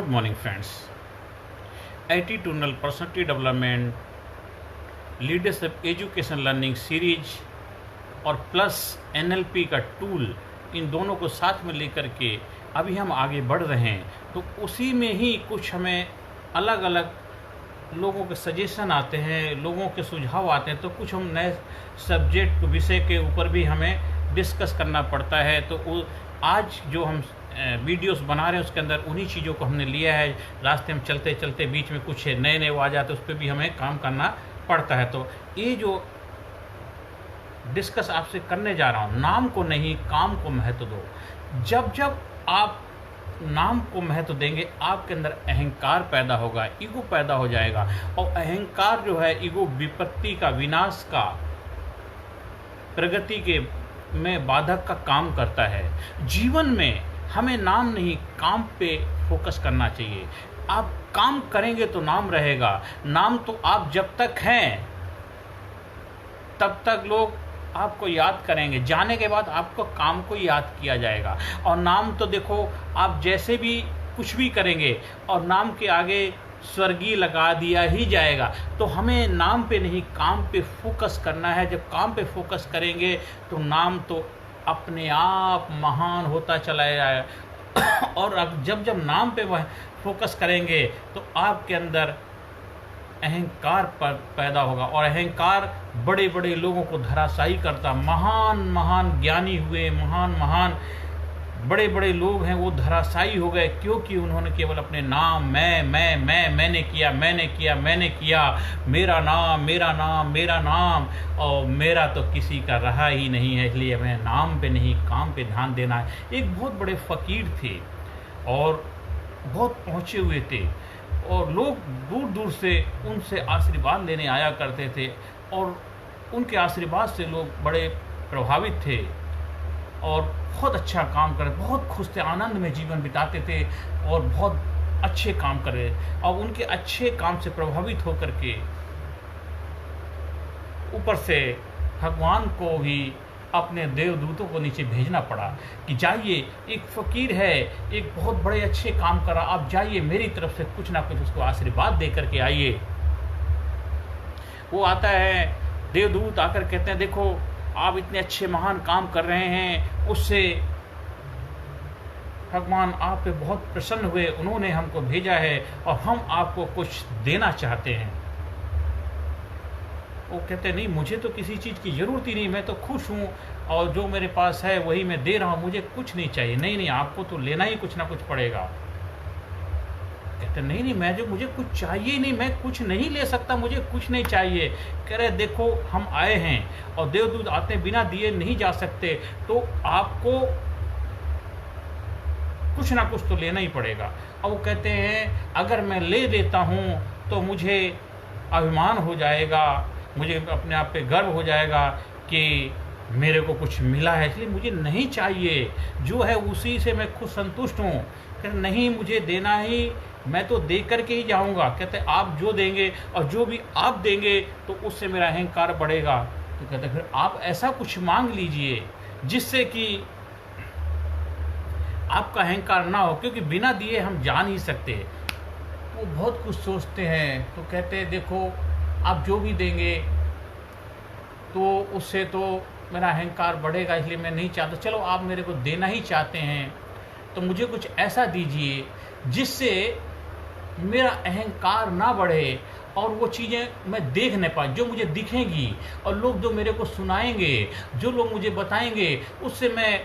Good morning friends. Attitudinal personality development, leadership education learning series और plus NLP का tool, इन दोनों को साथ में लेकर के अभी हम आगे बढ़ रहे हैं। तो उसी में ही कुछ हमें अलग अलग लोगों के सजेशन आते हैं, लोगों के सुझाव आते हैं, तो कुछ हम नए सब्जेक्ट विषय के ऊपर भी हमें डिस्कस करना पड़ता है। तो आज जो हम वीडियोस बना रहे हैं उसके अंदर उन्हीं चीज़ों को हमने लिया है। रास्ते में चलते चलते बीच में कुछ नए नए आ जाते हैं, उस पर भी हमें काम करना पड़ता है। तो ये जो डिस्कस आपसे करने जा रहा हूँ, नाम को नहीं काम को महत्व दो। जब जब आप नाम को महत्व देंगे आपके अंदर अहंकार पैदा होगा, ईगो पैदा हो जाएगा। और अहंकार जो है ईगो विपत्ति का, विनाश का, प्रगति के में बाधक का काम करता है। जीवन में हमें नाम नहीं काम पे फोकस करना चाहिए। आप काम करेंगे तो नाम रहेगा। नाम तो आप जब तक हैं तब तक लोग आपको याद करेंगे, जाने के बाद आपको काम को याद किया जाएगा। और नाम तो देखो, आप जैसे भी कुछ भी करेंगे और नाम के आगे स्वर्गीय लगा दिया ही जाएगा। तो हमें नाम पे नहीं काम पे फोकस करना है। जब काम पे फोकस करेंगे तो नाम तो अपने आप महान होता चला जाएगा। और अब जब जब नाम पे वह फोकस करेंगे तो आपके अंदर अहंकार पर पैदा होगा। और अहंकार बड़े बड़े लोगों को धराशायी करता। महान महान ज्ञानी हुए, महान बड़े बड़े लोग हैं, वो धराशायी हो गए क्योंकि उन्होंने केवल अपने नाम मैंने किया, मेरा नाम और मेरा तो किसी का रहा ही नहीं है। इसलिए हमें नाम पे नहीं काम पे ध्यान देना है। एक बहुत बड़े फ़कीर थे और बहुत पहुँचे हुए थे और लोग दूर दूर से उनसे आशीर्वाद लेने आया करते थे और उनके आशीर्वाद से लोग बड़े प्रभावित थे और बहुत अच्छा काम करे, बहुत खुश थे, आनंद में जीवन बिताते थे और बहुत अच्छे काम करे। और उनके अच्छे काम से प्रभावित होकर के ऊपर से भगवान को भी अपने देवदूतों को नीचे भेजना पड़ा कि जाइए, एक फ़कीर है, एक बहुत बड़े अच्छे काम करा, आप जाइए, मेरी तरफ से कुछ ना कुछ उसको आशीर्वाद दे करके आइए। वो आता है, देवदूत आकर कहते हैं, देखो आप इतने अच्छे महान काम कर रहे हैं, उससे भगवान आप पे बहुत प्रसन्न हुए, उन्होंने हमको भेजा है और हम आपको कुछ देना चाहते हैं। वो कहते नहीं, मुझे तो किसी चीज़ की ज़रूरत ही नहीं, मैं तो खुश हूँ और जो मेरे पास है वही मैं दे रहा हूँ, मुझे कुछ नहीं चाहिए। नहीं, आपको तो लेना ही कुछ ना कुछ पड़ेगा। कहते नहीं, मुझे कुछ चाहिए नहीं, मैं कुछ नहीं ले सकता, मुझे कुछ नहीं चाहिए। कह रहे देखो हम आए हैं और देवदूत आते बिना दिए नहीं जा सकते, तो आपको कुछ ना कुछ तो लेना ही पड़ेगा। और वो कहते हैं अगर मैं ले लेता हूँ तो मुझे अभिमान हो जाएगा, मुझे अपने आप पे गर्व हो जाएगा कि मेरे को कुछ मिला है, इसलिए मुझे नहीं चाहिए, जो है उसी से मैं खुद संतुष्ट हूँ। कहते नहीं, मुझे देना ही, मैं तो दे करके ही जाऊँगा। कहते आप जो देंगे और जो भी आप देंगे तो उससे मेरा अहंकार बढ़ेगा। तो कहते फिर आप ऐसा कुछ मांग लीजिए जिससे कि आपका अहंकार ना हो, क्योंकि बिना दिए हम जा नहीं सकते। वो बहुत कुछ सोचते हैं, तो कहते हैं देखो आप जो भी देंगे तो उससे तो मेरा अहंकार बढ़ेगा, इसलिए मैं नहीं चाहता। चलो आप मेरे को देना ही चाहते हैं तो मुझे कुछ ऐसा दीजिए जिससे मेरा अहंकार ना बढ़े और वो चीज़ें मैं देख नहीं पाऊँ, जो मुझे दिखेंगी और लोग जो मेरे को सुनाएंगे, जो लोग मुझे बताएंगे, उससे मैं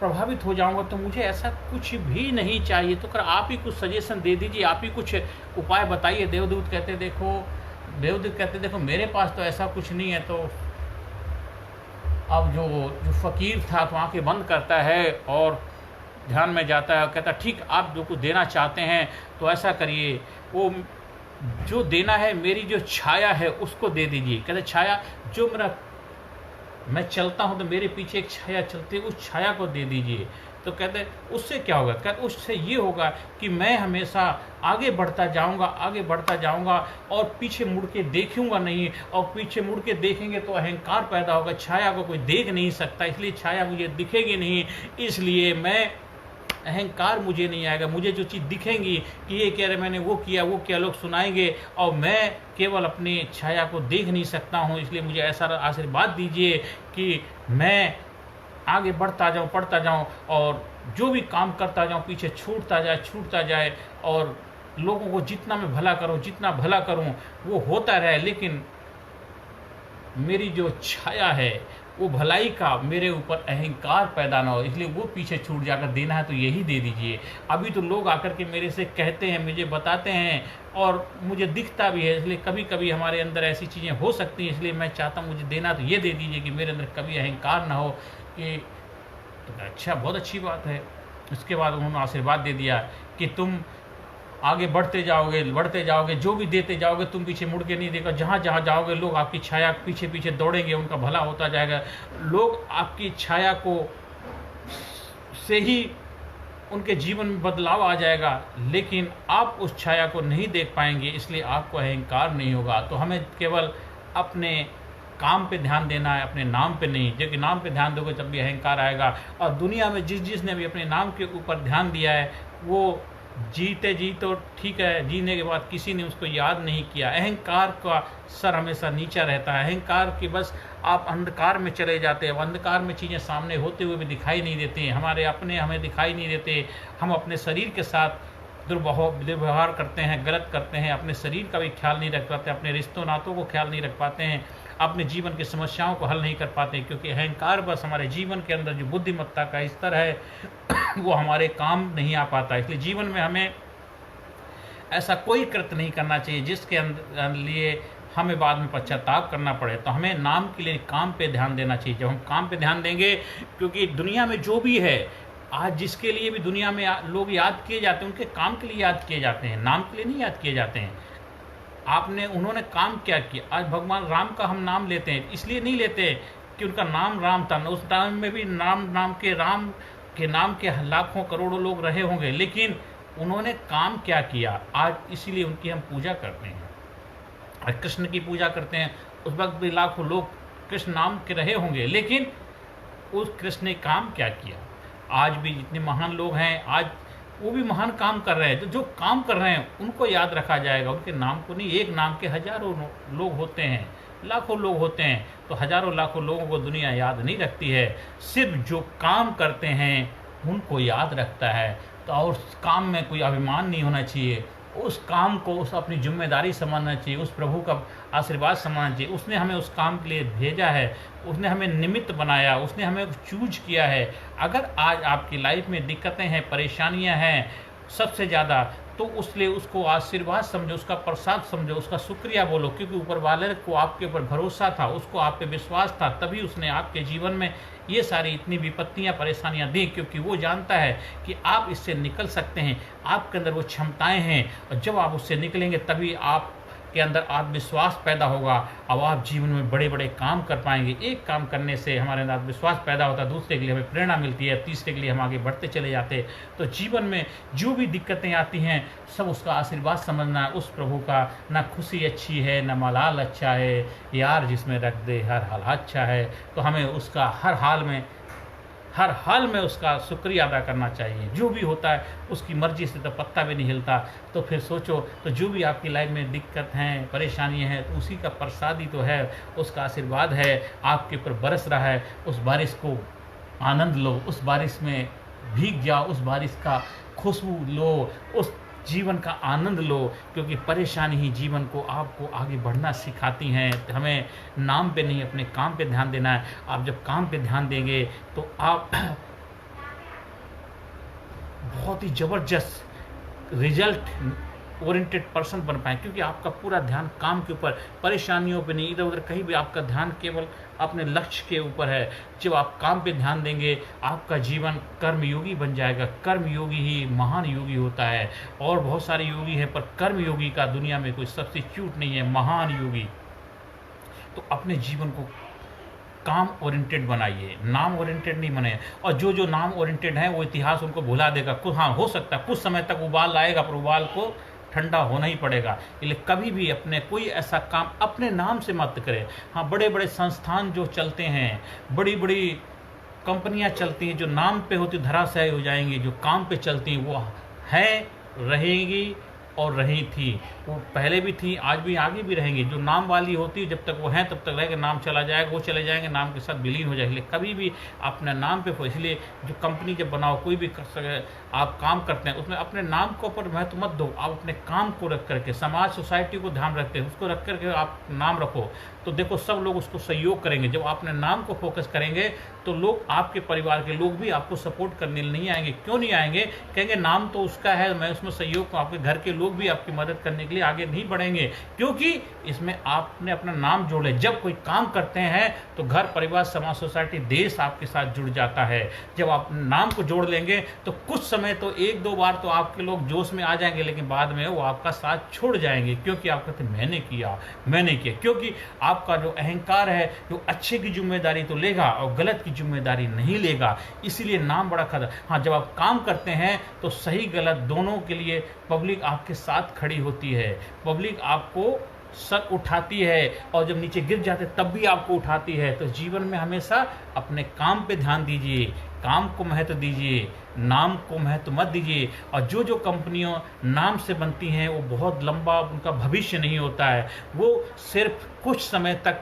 प्रभावित हो जाऊंगा। तो मुझे ऐसा कुछ भी नहीं चाहिए। तो कर आप ही कुछ सजेशन दे दीजिए, आप ही कुछ उपाय बताइए। देवदूत कहते देखो मेरे पास तो ऐसा कुछ नहीं है। तो अब जो फ़कीर था तो आंखें बंद करता है और ध्यान में जाता है, कहता ठीक, आप जो कुछ देना चाहते हैं तो ऐसा करिए, वो जो देना है मेरी जो छाया है उसको दे दीजिए। कहते छाया, जो मैं चलता हूँ तो मेरे पीछे एक छाया चलती है, उस छाया को दे दीजिए। तो कहते उससे क्या होगा? कहते उससे ये होगा कि मैं हमेशा आगे बढ़ता जाऊंगा और पीछे मुड़ के देखूंगा नहीं, और पीछे मुड़ के देखेंगे तो अहंकार पैदा होगा। छाया को कोई देख नहीं सकता, इसलिए छाया मुझे दिखेगी नहीं, इसलिए मैं अहंकार मुझे नहीं आएगा। मुझे जो चीज़ दिखेंगी कि ये कह रहे मैंने वो किया, लोग सुनाएंगे और मैं केवल अपनी छाया को देख नहीं सकता हूँ। इसलिए मुझे ऐसा आशीर्वाद दीजिए कि मैं आगे बढ़ता जाऊँ, पढ़ता जाऊँ और जो भी काम करता जाऊँ पीछे छूटता जाए और लोगों को जितना मैं भला करूँ, जितना भला करूँ वो होता रहे, लेकिन मेरी जो छाया है वो भलाई का मेरे ऊपर अहंकार पैदा ना हो। इसलिए वो पीछे छूट जाकर देना है तो यही दे दीजिए। अभी तो लोग आकर के मेरे से कहते हैं, मुझे बताते हैं और मुझे दिखता भी है, इसलिए कभी कभी हमारे अंदर ऐसी चीज़ें हो सकती हैं। इसलिए मैं चाहता हूँ मुझे देना तो ये दे दीजिए कि मेरे अंदर कभी अहंकार ना हो। कि तो अच्छा, बहुत अच्छी बात है। उसके बाद उन्होंने आशीर्वाद दे दिया कि तुम आगे बढ़ते जाओगे, जो भी देते जाओगे तुम पीछे मुड़ के नहीं देखो। जहाँ जहाँ जाओगे लोग आपकी छाया पीछे पीछे दौड़ेंगे, उनका भला होता जाएगा। लोग आपकी छाया को से ही उनके जीवन में बदलाव आ जाएगा, लेकिन आप उस छाया को नहीं देख पाएंगे, इसलिए आपको अहंकार नहीं होगा। तो हमें केवल अपने काम पे ध्यान देना है, अपने नाम पे नहीं। जो कि नाम पे ध्यान दोगे तब भी अहंकार आएगा। और दुनिया में जिसने भी अपने नाम के ऊपर ध्यान दिया है वो जीते जी तो ठीक है, जीने के बाद किसी ने उसको याद नहीं किया। अहंकार का सर हमेशा नीचा रहता है। अहंकार की बस आप अंधकार में चले जाते हैं। अंधकार में चीज़ें सामने होते हुए भी दिखाई नहीं देती, हमारे अपने हमें दिखाई नहीं देते। हम अपने शरीर के साथ दुर्व्यवहार करते हैं, गलत करते हैं, अपने शरीर का भी ख्याल नहीं रख पाते, अपने रिश्तों नातों को ख्याल नहीं रख पाते हैं, अपने जीवन की समस्याओं को हल नहीं कर पाते, क्योंकि अहंकार बस हमारे जीवन के अंदर जो बुद्धिमत्ता का स्तर है वो हमारे काम नहीं आ पाता। इसलिए जीवन में हमें ऐसा कोई कृत्य नहीं करना चाहिए जिसके लिए हमें बाद में पश्चाताप करना पड़े। तो हमें नाम के लिए काम पे ध्यान देना चाहिए। जब हम काम पे ध्यान देंगे, क्योंकि दुनिया में जो भी है आज, जिसके लिए भी दुनिया में लोग याद किए जाते हैं, उनके काम के लिए याद किए जाते हैं, नाम के लिए नहीं याद किए जाते हैं। उन्होंने काम क्या किया। आज भगवान राम का हम नाम लेते हैं, इसलिए नहीं लेते कि उनका नाम राम था। उस टाइम में भी राम के नाम के लाखों करोड़ों लोग रहे होंगे, लेकिन उन्होंने काम क्या किया आज, इसीलिए उनकी हम पूजा करते हैं। आज कृष्ण की पूजा करते हैं, उस वक्त भी लाखों लोग कृष्ण नाम के रहे होंगे, लेकिन उस कृष्ण ने काम क्या किया। आज भी जितने महान लोग हैं, आज वो भी महान काम कर रहे हैं। तो जो काम कर रहे हैं उनको याद रखा जाएगा, उनके नाम को नहीं। एक नाम के हजारों लोग होते हैं, लाखों लोग होते हैं, तो हजारों लाखों लोगों को दुनिया याद नहीं रखती है। सिर्फ जो काम करते हैं उनको याद रखता है। तो और उस काम में कोई अभिमान नहीं होना चाहिए, उस काम को उस अपनी जिम्मेदारी समझना चाहिए, उस प्रभु का आशीर्वाद समझना चाहिए। उसने हमें उस काम के लिए भेजा है, उसने हमें निमित्त बनाया, उसने हमें चूज किया है। अगर आज आपकी लाइफ में दिक्कतें हैं, परेशानियां हैं सबसे ज़्यादा, तो उसलिए उसको आशीर्वाद समझो, उसका प्रसाद समझो, उसका शुक्रिया बोलो, क्योंकि ऊपर वाले को आपके ऊपर भरोसा था, उसको आप पे विश्वास था, तभी उसने आपके जीवन में ये सारी इतनी विपत्तियां परेशानियां दी, क्योंकि वो जानता है कि आप इससे निकल सकते हैं, आपके अंदर वो क्षमताएं हैं। और जब आप उससे निकलेंगे तभी आप के अंदर आत्मविश्वास पैदा होगा। अब आप जीवन में बड़े बड़े काम कर पाएंगे। एक काम करने से हमारे अंदर आत्मविश्वास पैदा होता है, दूसरे के लिए हमें प्रेरणा मिलती है, तीसरे के लिए हम आगे बढ़ते चले जाते। तो जीवन में जो भी दिक्कतें आती हैं सब उसका आशीर्वाद समझना है, उस प्रभु का। ना खुशी अच्छी है, ना मलाल अच्छा है, यार जिसमें रख दे हर हाल अच्छा है। तो हमें उसका हर हाल में उसका शुक्रिया अदा करना चाहिए। जो भी होता है उसकी मर्जी से तो पत्ता भी नहीं हिलता। तो फिर सोचो, तो जो भी आपकी लाइफ में दिक्कत हैं, परेशानियां हैं, तो उसी का प्रसाद ही तो है, उसका आशीर्वाद है, आपके ऊपर बरस रहा है। उस बारिश को आनंद लो, उस बारिश में भीग जाओ, उस बारिश का खुशबू लो, उस जीवन का आनंद लो, क्योंकि परेशानी ही जीवन को आपको आगे बढ़ना सिखाती हैं। हमें नाम पे नहीं, अपने काम पे ध्यान देना है। आप जब काम पे ध्यान देंगे तो आप बहुत ही ज़बरदस्त रिजल्ट ओरिएंटेड पर्सन बन पाए, क्योंकि आपका पूरा ध्यान काम के ऊपर, परेशानियों पे नहीं, इधर उधर कहीं भी आपका ध्यान केवल अपने लक्ष्य के ऊपर है। जब आप काम पे ध्यान देंगे आपका जीवन कर्मयोगी बन जाएगा। कर्मयोगी ही महान योगी होता है। और बहुत सारे योगी हैं, पर कर्मयोगी का दुनिया में कोई सब्स्टिट्यूट नहीं है, महान योगी। तो अपने जीवन को काम ओरिएंटेड बनाइए, नाम ओरिएंटेड नहीं बनाइए। और जो नाम ओरिएंटेड है वो इतिहास उनको भुला देगा। हाँ, हो सकता है कुछ समय तक उबाल आएगा, पर उबाल को ठंडा होना ही पड़ेगा। इसलिए कभी भी अपने कोई ऐसा काम अपने नाम से मत करें। हाँ, बड़े बड़े संस्थान जो चलते हैं, बड़ी बड़ी कंपनियां चलती हैं जो नाम पे होती धराशायी हो जाएंगी, जो काम पे चलती हैं वो है, रहेंगी और रही थी, वो पहले भी थी, आज भी, आगे भी रहेंगी। जो नाम वाली होती है जब तक वो हैं तब तक रहेगा, नाम चला जाएगा, वो चले जाएंगे, नाम के साथ विलीन हो जाएंगे। कभी भी अपने नाम पे, इसलिए जो कंपनी जब बनाओ, कोई भी आप काम करते हैं उसमें अपने नाम को ऊपर महत्व मत दो, आप अपने काम को रख करके, समाज सोसाइटी को ध्यान रखते हैं उसको रख करके आप नाम रखो, तो देखो सब लोग उसको सहयोग करेंगे। जब आप अपने नाम को फोकस करेंगे तो लोग, आपके परिवार के लोग भी आपको सपोर्ट करने नहीं आएंगे। क्यों नहीं आएंगे? कहेंगे नाम तो उसका है, मैं उसमें सहयोग को, आपके घर के लोग भी आपकी मदद करने के लिए आगे नहीं बढ़ेंगे, क्योंकि इसमें आपने अपना नाम जोड़े। जब कोई काम करते हैं तो घर, परिवार, समाज, सोसाइटी, देश आपके साथ जुड़ जाता है। जब आप नाम को जोड़ लेंगे तो कुछ समय तो 1-2 बार तो आपके लोग जोश में आ जाएंगे, लेकिन बाद में वो आपका साथ छोड़ जाएंगे, क्योंकि आप कहते मैंने किया, क्योंकि आपका जो अहंकार है, जो अच्छे की जिम्मेदारी तो लेगा और गलत की जिम्मेदारी नहीं लेगा, इसीलिए नाम बड़ा खतरा। हाँ, जब आप काम करते हैं तो सही गलत दोनों के लिए पब्लिक आपके साथ खड़ी होती है, पब्लिक आपको सर उठाती है, और जब नीचे गिर जाते तब भी आपको उठाती है। तो जीवन में हमेशा अपने काम पे ध्यान दीजिए, काम को महत्व दीजिए, नाम को महत्व मत दीजिए। और जो कंपनियों नाम से बनती हैं वो बहुत लंबा उनका भविष्य नहीं होता है, वो सिर्फ कुछ समय तक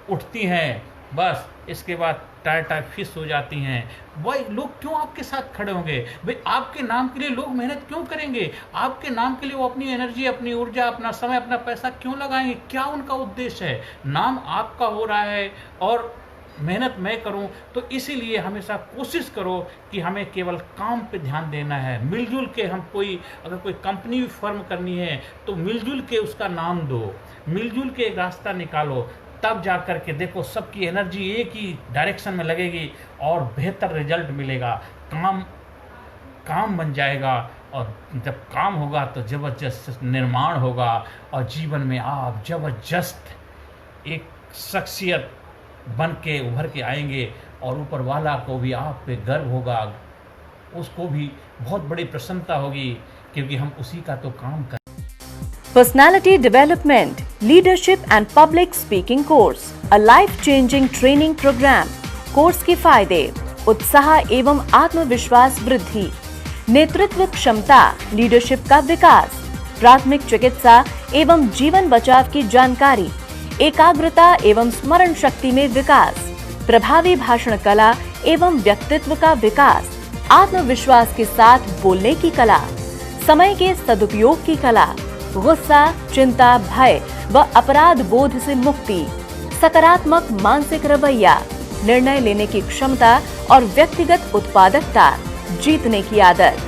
उठती हैं, बस इसके बाद टायर फिस हो जाती हैं। वही लोग क्यों आपके साथ खड़े होंगे भाई? आपके नाम के लिए लोग मेहनत क्यों करेंगे? आपके नाम के लिए वो अपनी एनर्जी, अपनी ऊर्जा, अपना समय, अपना पैसा क्यों लगाएंगे? क्या उनका उद्देश्य है? नाम आपका हो रहा है और मेहनत मैं करूं, तो इसीलिए हमेशा कोशिश करो कि हमें केवल काम पे ध्यान देना है। मिलजुल के हम अगर कोई कंपनी भी फर्म करनी है तो मिलजुल के उसका नाम दो, मिलजुल के एक रास्ता निकालो, तब जा कर के देखो सबकी एनर्जी एक ही डायरेक्शन में लगेगी और बेहतर रिजल्ट मिलेगा, काम बन जाएगा। और जब काम होगा तो ज़बरदस्त निर्माण होगा और जीवन में आप ज़बरदस्त एक शख्सियत बन के उभर के आएंगे और ऊपर वाला को भी आप पे गर्व होगा, उसको भी बहुत बड़ी प्रसन्नता होगी, क्योंकि हम उसी का तो काम कर। Personality Development, Leadership and Public Speaking Course, a life-changing training program. Course के फायदे: उत्साह एवं आत्मविश्वास वृद्धि, नेतृत्व क्षमता, लीडरशिप का विकास, प्राथमिक चिकित्सा एवं जीवन बचाव की जानकारी, एकाग्रता एवं स्मरण शक्ति में विकास, प्रभावी भाषण कला एवं व्यक्तित्व का विकास, आत्मविश्वास के साथ बोलने की कला, समय के सदुपयोग की कला, गुस्सा, चिंता, भय व अपराध बोध से मुक्ति, सकारात्मक मानसिक रवैया, निर्णय लेने की क्षमता और व्यक्तिगत उत्पादकता, जीतने की आदत।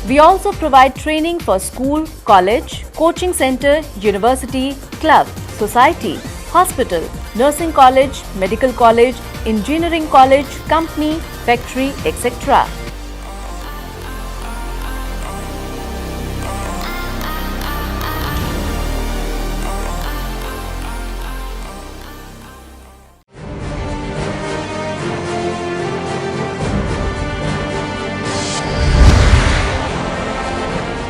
We also provide training for school, college, coaching center, university, club, society, hospital, nursing college, medical college, engineering college, company, factory, etc.